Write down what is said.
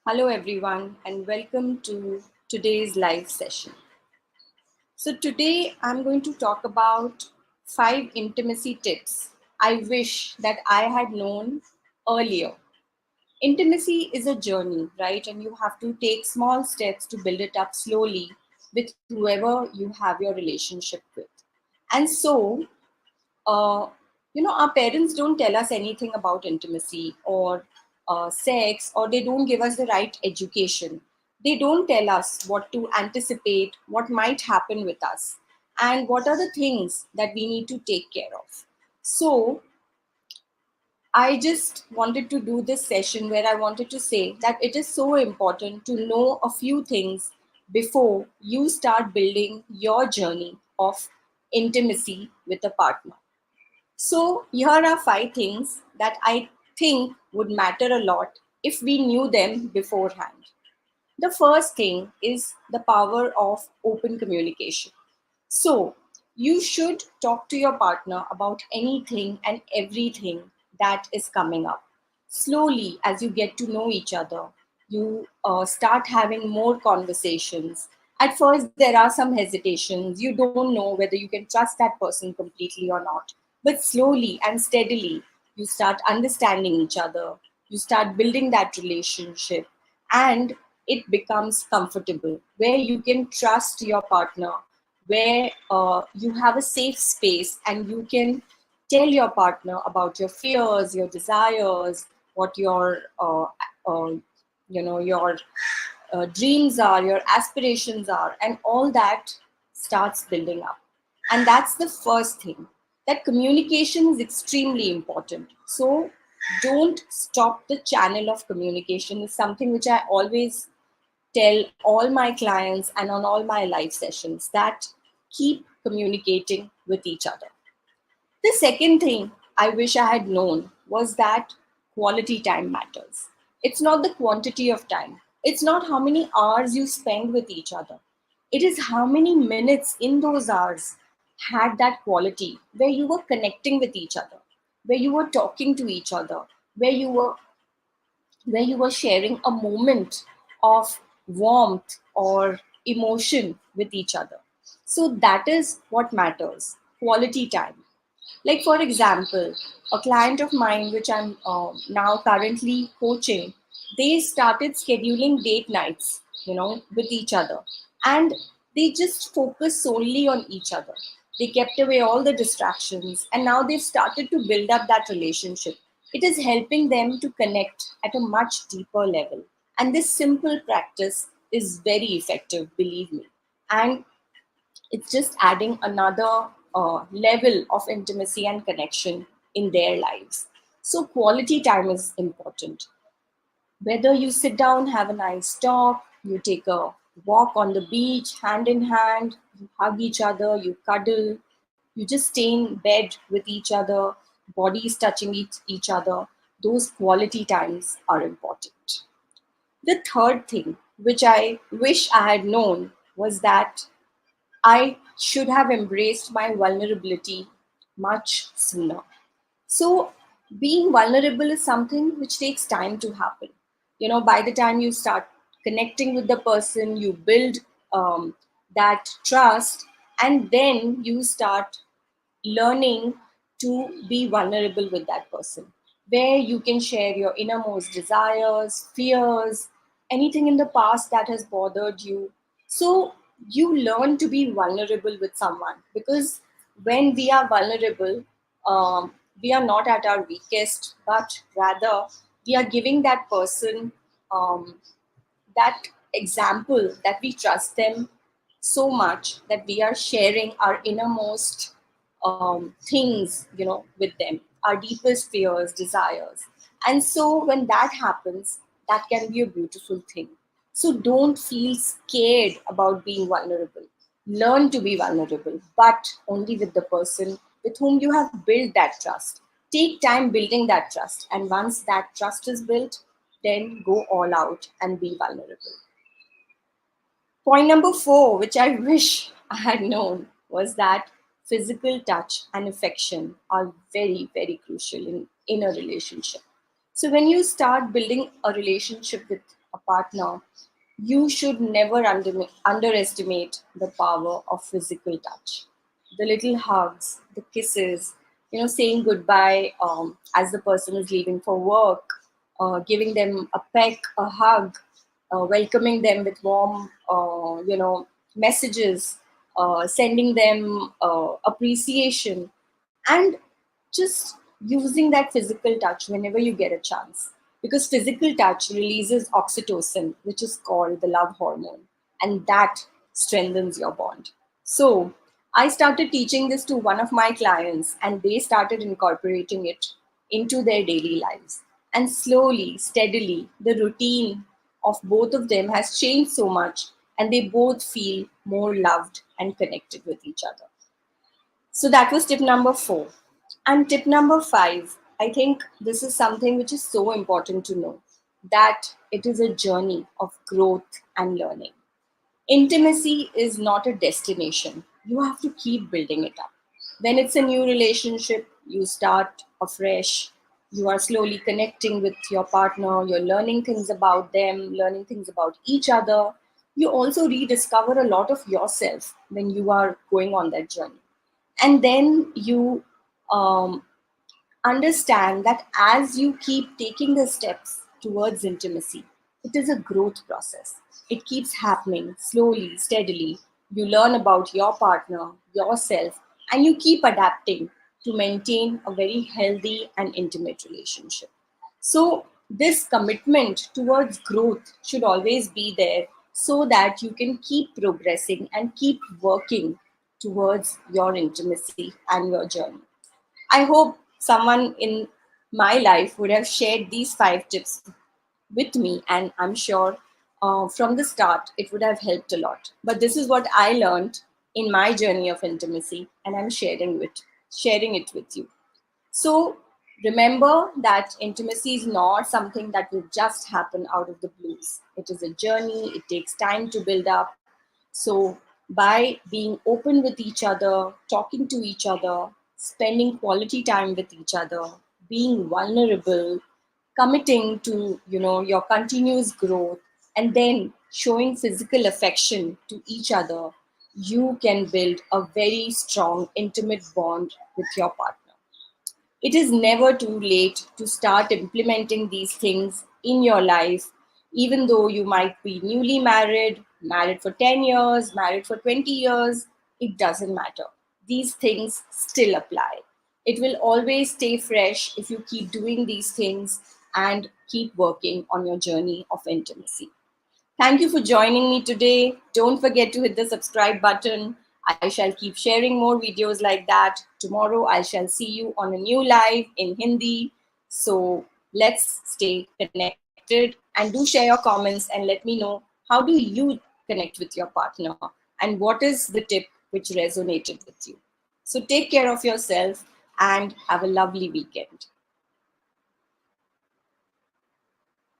Hello, everyone, and welcome to today's live session. So, today I'm going to talk about 5 intimacy tips I wish that I had known earlier. Intimacy is a journey, right? And you have to take small steps to build it up slowly with whoever you have your relationship with. And so, uh, our parents don't tell us anything about intimacy or sex, or they don't give us the right education. They don't tell us what to anticipate, what might happen with us, and what are the things that we need to take care of. So, I just wanted to do this session where I wanted to say that it is so important to know a few things before you start building your journey of intimacy with a partner. So, here are 5 things that I think would matter a lot if we knew them beforehand. The first thing is the power of open communication. So, you should talk to your partner about anything and everything that is coming up. Slowly, as you get to know each other, you start having more conversations. At first, there are some hesitations. You don't know whether you can trust that person completely or not. But slowly and steadily, you start understanding each other. You start building that relationship, and it becomes comfortable where you can trust your partner, where you have a safe space and you can tell your partner about your fears, your desires, what uh, your dreams are, your aspirations are, and all that starts building up. And that's the first thing, that communication is extremely important. So don't stop the channel of communication is something which I always tell all my clients and on all my live sessions, that keep communicating with each other. The second thing I wish I had known was that quality time matters. It's not the quantity of time, it's not how many hours you spend with each other. It is how many minutes in those hours had that quality where you were connecting with each other, where you were talking to each other, where you were sharing a moment of warmth or emotion with each other. So that is what matters, quality time. Like, for example, a client of mine, which I'm now currently coaching, they started scheduling date nights, with each other. And they just focus solely on each other. They kept away all the distractions, and now they've started to build up that relationship. It is helping them to connect at a much deeper level. And this simple practice is very effective, believe me. And it's just adding another level of intimacy and connection in their lives. So, quality time is important. Whether you sit down, have a nice talk, you take a walk on the beach, hand in hand, you hug each other, you cuddle, you just stay in bed with each other, bodies touching each other, those quality times are important. The third thing, which I wish I had known, was that I should have embraced my vulnerability much sooner. So, being vulnerable is something which takes time to happen. By the time you start connecting with the person, you build that trust, and then you start learning to be vulnerable with that person, where you can share your innermost desires, fears, anything in the past that has bothered you. So you learn to be vulnerable with someone, because when we are vulnerable, we are not at our weakest, but rather we are giving that person um, that example that we trust them so much that we are sharing our innermost things, with them, our deepest fears, desires. And so when that happens, that can be a beautiful thing. So don't feel scared about being vulnerable. Learn to be vulnerable, but only with the person with whom you have built that trust. Take time building that trust, and once that trust is built, then go all out and be vulnerable. Point number 4, which I wish I had known, was that physical touch and affection are very, very crucial in a relationship. So when you start building a relationship with a partner, you should never underestimate the power of physical touch. The little hugs, the kisses, saying goodbye as the person is leaving for work, giving them a peck, a hug, welcoming them with warm, messages, sending them appreciation, and just using that physical touch whenever you get a chance. Because physical touch releases oxytocin, which is called the love hormone, and that strengthens your bond. So, I started teaching this to one of my clients, and they started incorporating it into their daily lives. And slowly, steadily, the routine of both of them has changed so much, and they both feel more loved and connected with each other. So that was tip number 4. And tip number 5, I think this is something which is so important to know, that it is a journey of growth and learning. Intimacy is not a destination. You have to keep building it up. When it's a new relationship, you start afresh. You are slowly connecting with your partner. You're learning things about them, learning things about each other. You also rediscover a lot of yourself when you are going on that journey. And then you um, understand that as you keep taking the steps towards intimacy, it is a growth process. It keeps happening slowly, steadily. You learn about your partner, yourself, and you keep adapting to maintain a very healthy and intimate relationship. So, this commitment towards growth should always be there so that you can keep progressing and keep working towards your intimacy and your journey. I hope someone in my life would have shared these 5 tips with me, and I'm sure from the start it would have helped a lot. But this is what I learned in my journey of intimacy, and I'm sharing it with you. So remember that intimacy is not something that will just happen out of the blues. It is a journey, it takes time to build up. So, by being open with each other, talking to each other, spending quality time with each other, being vulnerable, committing to your continuous growth, and then showing physical affection to each other, you can build a very strong, intimate bond with your partner. It is never too late to start implementing these things in your life, even though you might be newly married, married for 10 years, married for 20 years. It doesn't matter. These things still apply. It will always stay fresh if you keep doing these things and keep working on your journey of intimacy. Thank you for joining me today. Don't forget to hit the subscribe button. I shall keep sharing more videos like that. Tomorrow, I shall see you on a new live in Hindi. So let's stay connected and do share your comments and let me know how do you connect with your partner and what is the tip which resonated with you. So take care of yourself and have a lovely weekend.